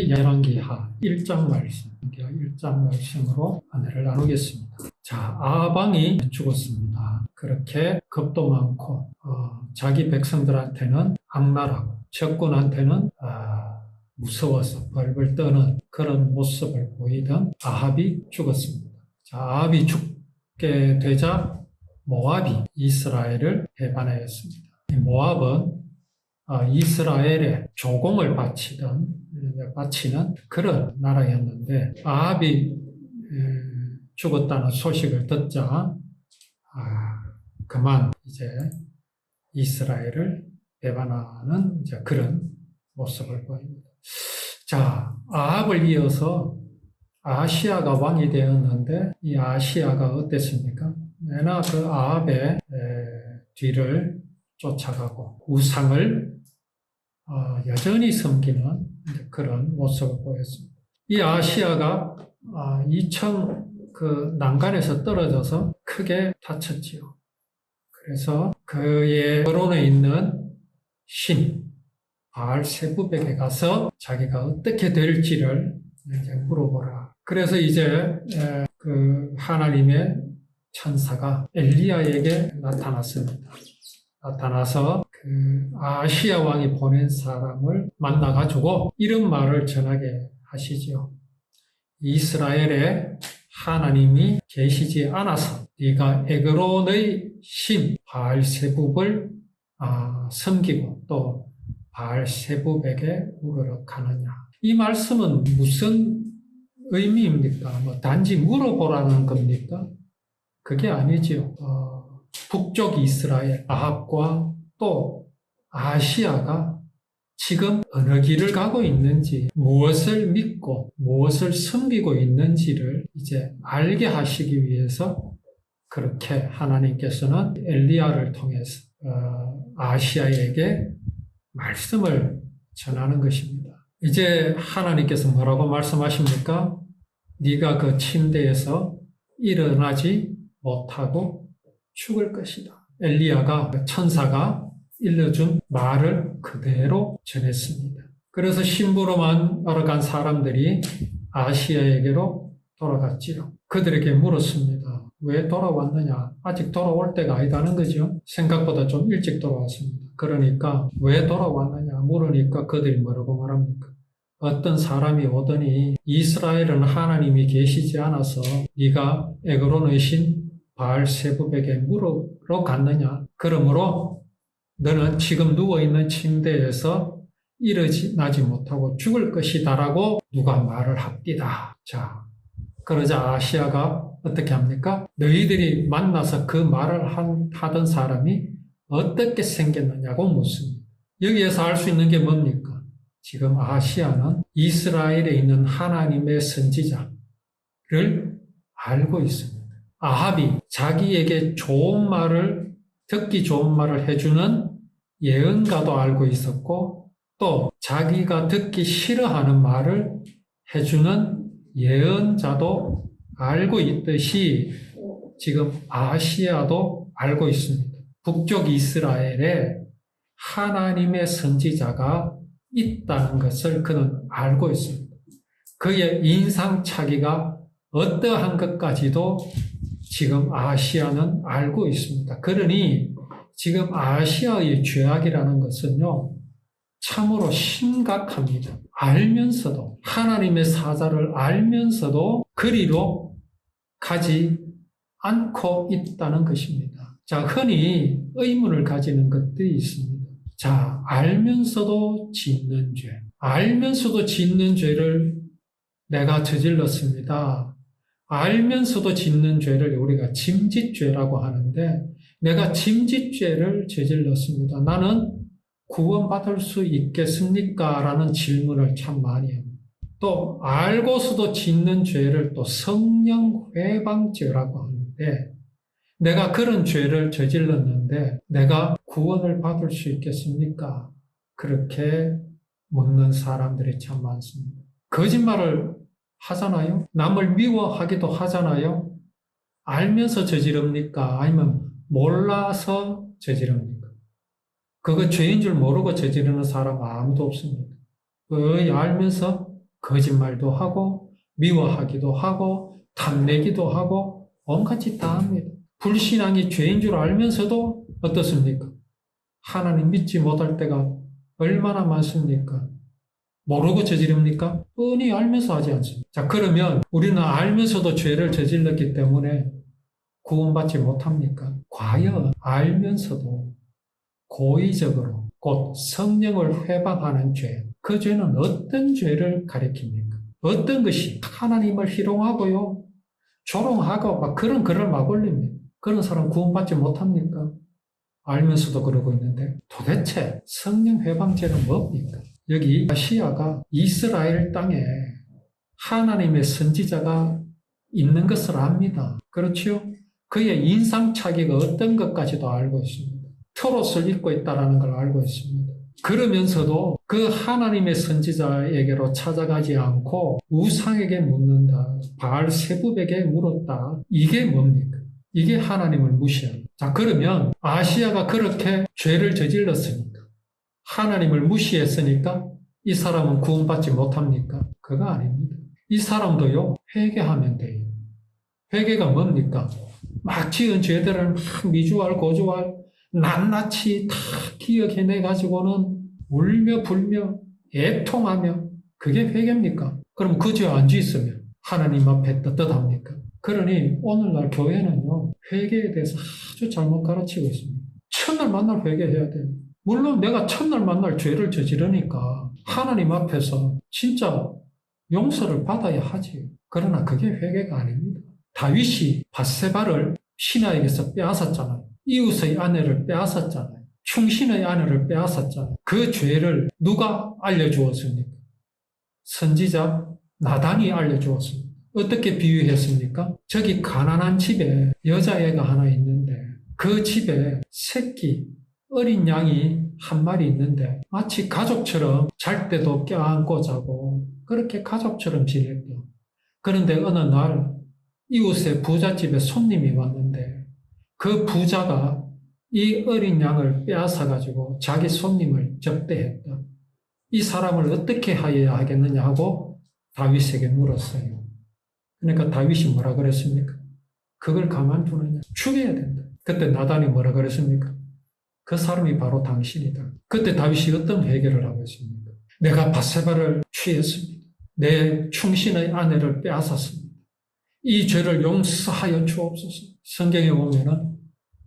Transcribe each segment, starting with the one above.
우리 열왕기하 1장 말씀, 1장 말씀으로 은혜를 나누겠습니다. 자, 아합왕이 죽었습니다. 그렇게 겁도 많고 자기 백성들한테는 악랄하고 적군한테는 무서워서 벌벌 떠는 그런 모습을 보이던 아합이 죽었습니다. 자, 아합이 죽게 되자 모압이 이스라엘을 배반하였습니다. 모압은 이스라엘에 조공을 바치는 그런 나라였는데 아합이 죽었다는 소식을 듣자 그만 이제 이스라엘을 배반하는 이제 그런 모습을 보입니다. 자, 아합을 이어서 아하시야가 왕이 되었는데 이 아하시야가 어땠습니까? 내나 그 아합의 뒤를 쫓아가고 우상을 여전히 섬기는 그런 모습을 보였습니다. 이 아하시야가 2천 그 난간에서 떨어져서 크게 다쳤지요. 그래서 그의 거론에 있는 신 바알세부백에 가서 자기가 어떻게 될지를 이제 물어보라. 그래서 이제 그 하나님의 천사가 엘리야에게 나타났습니다. 나타나서 그 아하시야 왕이 보낸 사람을 만나가지고 이런 말을 전하게 하시지요. 이스라엘에 하나님이 계시지 않아서 네가 에그론의 신 바알세붑을 섬기고 또 바알세붑에게 우르러 가느냐. 이 말씀은 무슨 의미입니까? 단지 물어보라는 겁니까? 그게 아니지요. 북쪽 이스라엘 아합과 또 아하시야가 지금 어느 길을 가고 있는지 무엇을 믿고 무엇을 섬기고 있는지를 이제 알게 하시기 위해서 그렇게 하나님께서는 엘리야를 통해서 아하시야에게 말씀을 전하는 것입니다. 이제 하나님께서 뭐라고 말씀하십니까? 네가 그 침대에서 일어나지 못하고 죽을 것이다. 엘리야가 천사가 일러준 말을 그대로 전했습니다. 그래서 신부로만 알아간 사람들이 아하시야에게로 돌아갔지요. 그들에게 물었습니다. 왜 돌아왔느냐? 아직 돌아올 때가 아니다는 거죠. 생각보다 좀 일찍 돌아왔습니다. 그러니까 왜 돌아왔느냐 물으니까 그들이 뭐라고 말합니까? 어떤 사람이 오더니 이스라엘은 하나님이 계시지 않아서 네가 에그론의 신 바알세붑에게 물으러 갔느냐? 그러므로 너는 지금 누워있는 침대에서 일어나지 못하고 죽을 것이다라고 누가 말을 합디다. 자, 그러자 아하시야가 어떻게 합니까? 너희들이 만나서 그 말을 하던 사람이 어떻게 생겼느냐고 묻습니다. 여기에서 알 수 있는 게 뭡니까? 지금 아하시야는 이스라엘에 있는 하나님의 선지자를 알고 있습니다. 아합이 자기에게 듣기 좋은 말을 해주는 예언가도 알고 있었고 또 자기가 듣기 싫어하는 말을 해주는 예언자도 알고 있듯이 지금 아하시야도 알고 있습니다. 북쪽 이스라엘에 하나님의 선지자가 있다는 것을 그는 알고 있습니다. 그의 인상착의가 어떠한 것까지도 지금 아하시야는 알고 있습니다. 그러니 지금 아하시야의 죄악이라는 것은요, 참으로 심각합니다. 알면서도, 하나님의 사자를 알면서도 그리로 가지 않고 있다는 것입니다. 자, 흔히 의문을 가지는 것들이 있습니다. 자, 알면서도 짓는 죄. 알면서도 짓는 죄를 내가 저질렀습니다. 알면서도 짓는 죄를 우리가 짐짓죄라고 하는데 내가 짐짓죄를 저질렀습니다. 나는 구원받을 수 있겠습니까? 라는 질문을 참 많이 합니다. 또 알고서도 짓는 죄를 또 성령회방죄라고 하는데 내가 그런 죄를 저질렀는데 내가 구원을 받을 수 있겠습니까? 그렇게 묻는 사람들이 참 많습니다. 거짓말을 하잖아요. 남을 미워하기도 하잖아요. 알면서 저지릅니까? 아니면 몰라서 저지릅니까? 그거 죄인 줄 모르고 저지르는 사람 아무도 없습니다. 거의 알면서 거짓말도 하고 미워하기도 하고 탐내기도 하고 온갖 짓 다 합니다. 불신앙이 죄인 줄 알면서도 어떻습니까? 하나님 믿지 못할 때가 얼마나 많습니까? 모르고 저지릅니까? 뻔히 알면서 하지 않습니다. 자, 그러면 우리는 알면서도 죄를 저질렀기 때문에 구원받지 못합니까? 과연 알면서도 고의적으로 곧 성령을 회방하는 죄, 그 죄는 어떤 죄를 가리킵니까? 어떤 것이 하나님을 희롱하고요, 조롱하고 막 그런 글을 막 올립니다. 그런 사람 구원받지 못합니까? 알면서도 그러고 있는데 도대체 성령 회방죄는 뭡니까? 여기 아시아가 이스라엘 땅에 하나님의 선지자가 있는 것을 압니다. 그렇지요? 그의 인상착의가 어떤 것까지도 알고 있습니다. 트롯을 입고 있다는 걸 알고 있습니다. 그러면서도 그 하나님의 선지자에게로 찾아가지 않고 우상에게 묻는다. 바알세붑에게 물었다. 이게 뭡니까? 이게 하나님을 무시하는. 자, 그러면 아시아가 그렇게 죄를 저질렀으니까, 하나님을 무시했으니까 이 사람은 구원받지 못합니까? 그거 아닙니다. 이 사람도요, 회개하면 돼요. 회개가 뭡니까? 막 지은 죄들을 막 미주알, 고주알, 낱낱이 다 기억해내가지고는 울며 불며 애통하며 그게 회개입니까? 그럼 그 죄 안 지었으면 하나님 앞에 떳떳합니까? 그러니 오늘날 교회는요, 회개에 대해서 아주 잘못 가르치고 있습니다. 첫날 만날 회개해야 돼요. 물론 내가 첫날 만날 죄를 저지르니까 하나님 앞에서 진짜 용서를 받아야 하지. 그러나 그게 회개가 아닙니다. 다윗이 밧세바를 신하에게서 빼앗았잖아요. 이웃의 아내를 빼앗았잖아요. 충신의 아내를 빼앗았잖아요. 그 죄를 누가 알려주었습니까? 선지자 나단이 알려주었습니다. 어떻게 비유했습니까? 저기 가난한 집에 여자애가 하나 있는데 그 집에 새끼 어린 양이 한 마리 있는데 마치 가족처럼 잘 때도 껴안고 자고 그렇게 가족처럼 지냈다. 그런데 어느 날 이웃의 부잣집에 손님이 왔는데 그 부자가 이 어린 양을 빼앗아가지고 자기 손님을 접대했다. 이 사람을 어떻게 하여야 하겠느냐 하고 다윗에게 물었어요. 그러니까 다윗이 뭐라 그랬습니까? 그걸 가만두느냐? 죽여야 된다. 그때 나단이 뭐라 그랬습니까? 그 사람이 바로 당신이다. 그때 다윗이 어떤 회개를 하고 있습니까? 내가 밧세바를 취했습니다. 내 충신의 아내를 빼앗았습니다. 이 죄를 용서하여 주옵소서. 성경에 보면은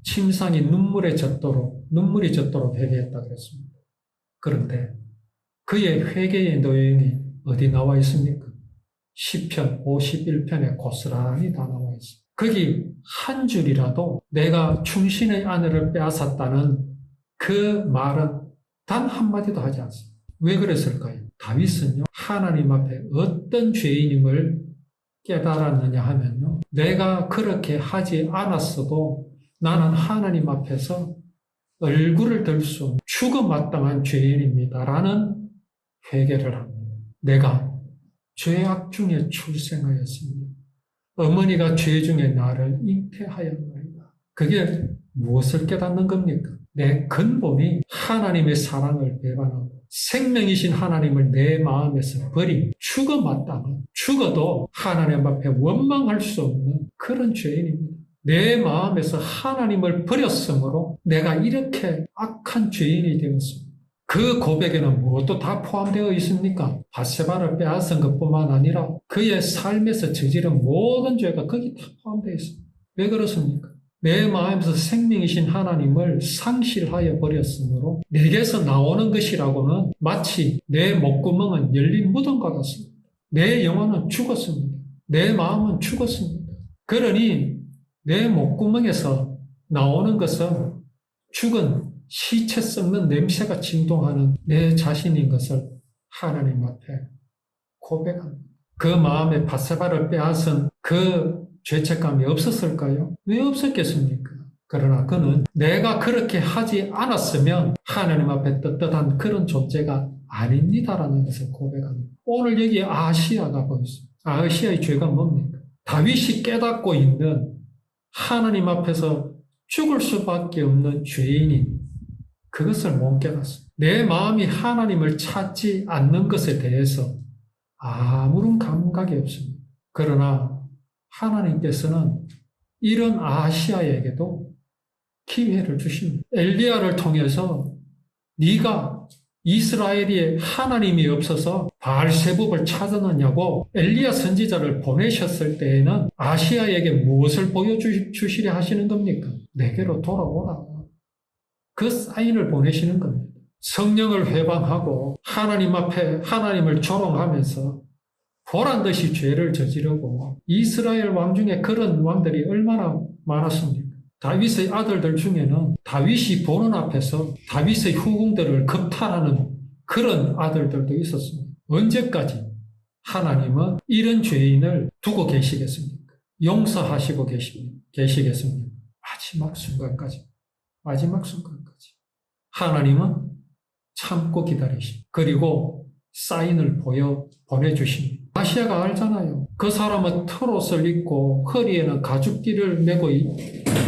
침상이 눈물이 젖도록 회개했다 그랬습니다. 그런데 그의 회개의 내용이 어디 나와 있습니까? 시편 51편에 고스란히 다 나와 있습니다. 거기 한 줄이라도 내가 충신의 아내를 빼앗았다는 그 말은 단 한마디도 하지 않습니다. 왜 그랬을까요? 다윗은요, 하나님 앞에 어떤 죄인임을 깨달았느냐 하면요, 내가 그렇게 하지 않았어도 나는 하나님 앞에서 얼굴을 들 수 없는 죽어마땅한 죄인입니다라는 회개를 합니다. 내가 죄악 중에 출생하였습니다. 어머니가 죄 중에 나를 잉태하였나이다. 그게 무엇을 깨닫는 겁니까? 내 근본이 하나님의 사랑을 배반하고 생명이신 하나님을 내 마음에서 버리고 죽어도 하나님 앞에 원망할 수 없는 그런 죄인입니다. 내 마음에서 하나님을 버렸으므로 내가 이렇게 악한 죄인이 되었습니다. 그 고백에는 무엇도 다 포함되어 있습니까? 밧세바를 빼앗은 것뿐만 아니라 그의 삶에서 저지른 모든 죄가 거기 다 포함되어 있습니다. 왜 그렇습니까? 내 마음에서 생명이신 하나님을 상실하여 버렸으므로 내게서 나오는 것이라고는 마치 내 목구멍은 열린 무덤과 같습니다. 내 영혼은 죽었습니다. 내 마음은 죽었습니다. 그러니 내 목구멍에서 나오는 것은 죽은 시체 썩는 냄새가 진동하는 내 자신인 것을 하나님 앞에 고백합니다. 그 마음에 밧세바를 빼앗은 그 죄책감이 없었을까요? 왜 없었겠습니까? 그러나 그는 내가 그렇게 하지 않았으면 하나님 앞에 떳떳한 그런 존재가 아닙니다라는 것을 고백합니다. 오늘 여기 아시아가 보였습니다. 아시아의 죄가 뭡니까? 다윗이 깨닫고 있는 하나님 앞에서 죽을 수밖에 없는 죄인인 그것을 못 깨닫습니다. 내 마음이 하나님을 찾지 않는 것에 대해서 아무런 감각이 없습니다. 그러나 하나님께서는 이런 아시아에게도 기회를 주십니다. 엘리야를 통해서 네가 이스라엘이 하나님이 없어서 바알세붑을 찾았느냐고 엘리야 선지자를 보내셨을 때에는 아시아에게 무엇을 보여주시려 하시는 겁니까? 내게로 돌아오라. 그 사인을 보내시는 겁니다. 성령을 회방하고 하나님 앞에 하나님을 조롱하면서 보란듯이 죄를 저지르고 이스라엘 왕 중에 그런 왕들이 얼마나 많았습니까? 다윗의 아들들 중에는 다윗이 보는 앞에서 다윗의 후궁들을 급탈하는 그런 아들들도 있었습니다. 언제까지 하나님은 이런 죄인을 두고 계시겠습니까? 용서하시고 계시겠습니까? 마지막 순간까지. 마지막 순간까지. 하나님은 참고 기다리십니다. 그리고 사인을 보내주십니다. 아시아가 알잖아요. 그 사람은 털옷을 입고 허리에는 가죽띠를 메고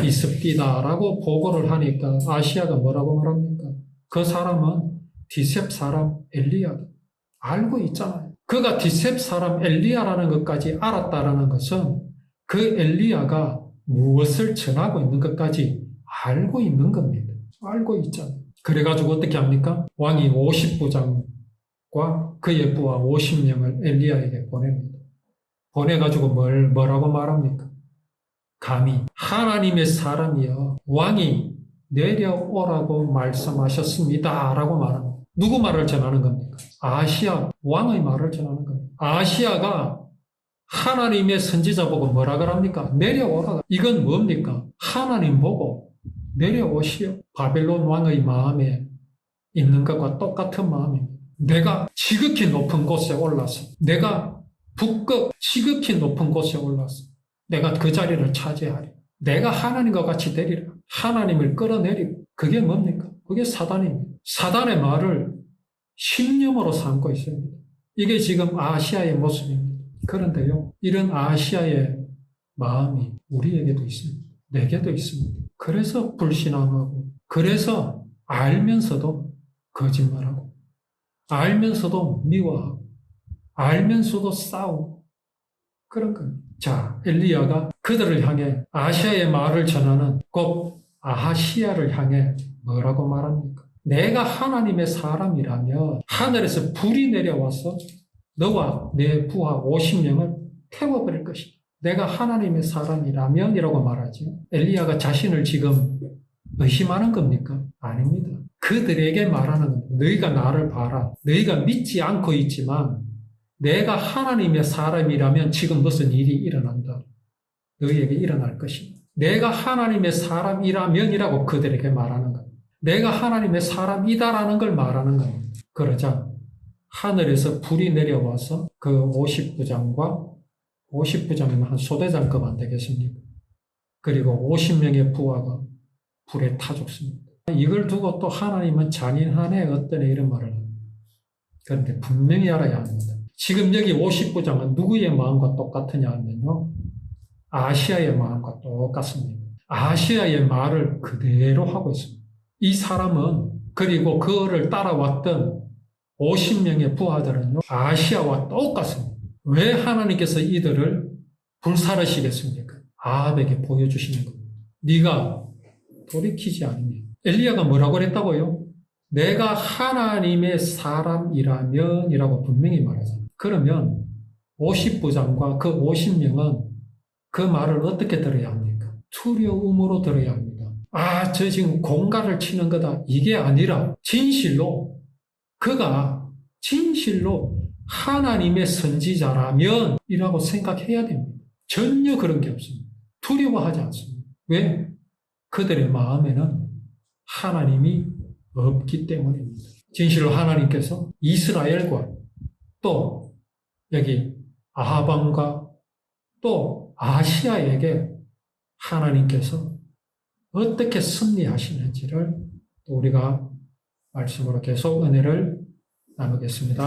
있습니다 라고 보고를 하니까 아시아가 뭐라고 말합니까? 그 사람은 디셉 사람 엘리야다. 알고 있잖아요. 그가 디셉 사람 엘리야라는 것까지 알았다라는 것은 그 엘리야가 무엇을 전하고 있는 것까지 알고 있는 겁니다. 알고 있잖아요. 그래가지고 어떻게 합니까? 왕이 50부장과 그의 부하 50명을 엘리야에게 보냅니다. 보내가지고 뭐라고 말합니까? 감히 하나님의 사람이여 왕이 내려오라고 말씀하셨습니다 라고 말합니다. 누구 말을 전하는 겁니까? 아시아 왕의 말을 전하는 겁니다. 아시아가 하나님의 선지자 보고 뭐라 그럽니까? 내려오라. 이건 뭡니까? 하나님 보고 내려오시오. 바벨론 왕의 마음에 있는 것과 똑같은 마음입니다. 내가 지극히 높은 곳에 올라서 내가 북극 지극히 높은 곳에 올라서 내가 그 자리를 차지하리. 내가 하나님과 같이 되리라. 하나님을 끌어내리고. 그게 뭡니까? 그게 사단입니다. 사단의 말을 신념으로 삼고 있습니다. 이게 지금 아시아의 모습입니다. 그런데요, 이런 아시아의 마음이 우리에게도 있습니다. 내게도 있습니다. 그래서 불신앙하고, 그래서 알면서도 거짓말하고, 알면서도 미워하고, 알면서도 싸우고, 그런 겁니다. 자, 엘리야가 그들을 향해 아시아의 말을 전하는 곧 아하시아를 향해 뭐라고 말합니까? 내가 하나님의 사람이라면 하늘에서 불이 내려와서 너와 내 부하 50명을 태워버릴 것이다. 내가 하나님의 사람이라면 이라고 말하지. 엘리야가 자신을 지금 의심하는 겁니까? 아닙니다. 그들에게 말하는 겁니다. 너희가 나를 봐라. 너희가 믿지 않고 있지만 내가 하나님의 사람이라면 지금 무슨 일이 일어난다. 너희에게 일어날 것이다. 내가 하나님의 사람이라면이라고 그들에게 말하는 겁니다. 내가 하나님의 사람이다라는 걸 말하는 겁니다. 그러자 하늘에서 불이 내려와서 그 50부장과 50부장이면 한 소대장급 안 되겠습니까? 그리고 50명의 부하가 불에 타 죽습니다. 이걸 두고 또 하나님은 잔인하네 어떠네 이런 말을 합니다. 그런데 분명히 알아야 합니다. 지금 여기 50부장은 누구의 마음과 똑같으냐 하면요. 아시아의 마음과 똑같습니다. 아시아의 말을 그대로 하고 있습니다. 이 사람은 그리고 그를 따라왔던 50명의 부하들은요. 아시아와 똑같습니다. 왜 하나님께서 이들을 불사르시겠습니까? 아합에게 보여주시는 겁니다. 네가 돌이키지 않으면. 엘리야가 뭐라고 그랬다고요? 내가 하나님의 사람이라면 이라고 분명히 말하잖아요. 그러면 50부장과 그 50명은 그 말을 어떻게 들어야 합니까? 두려움으로 들어야 합니다. 아, 저 지금 공갈을 치는 거다. 이게 아니라 진실로 그가 진실로 하나님의 선지자라면 이라고 생각해야 됩니다. 전혀 그런 게 없습니다. 두려워하지 않습니다. 왜? 그들의 마음에는 하나님이 없기 때문입니다. 진실로 하나님께서 이스라엘과 또 여기 아하방과 또 아시아에게 하나님께서 어떻게 승리하시는지를 우리가 말씀으로 계속 은혜를 나누겠습니다.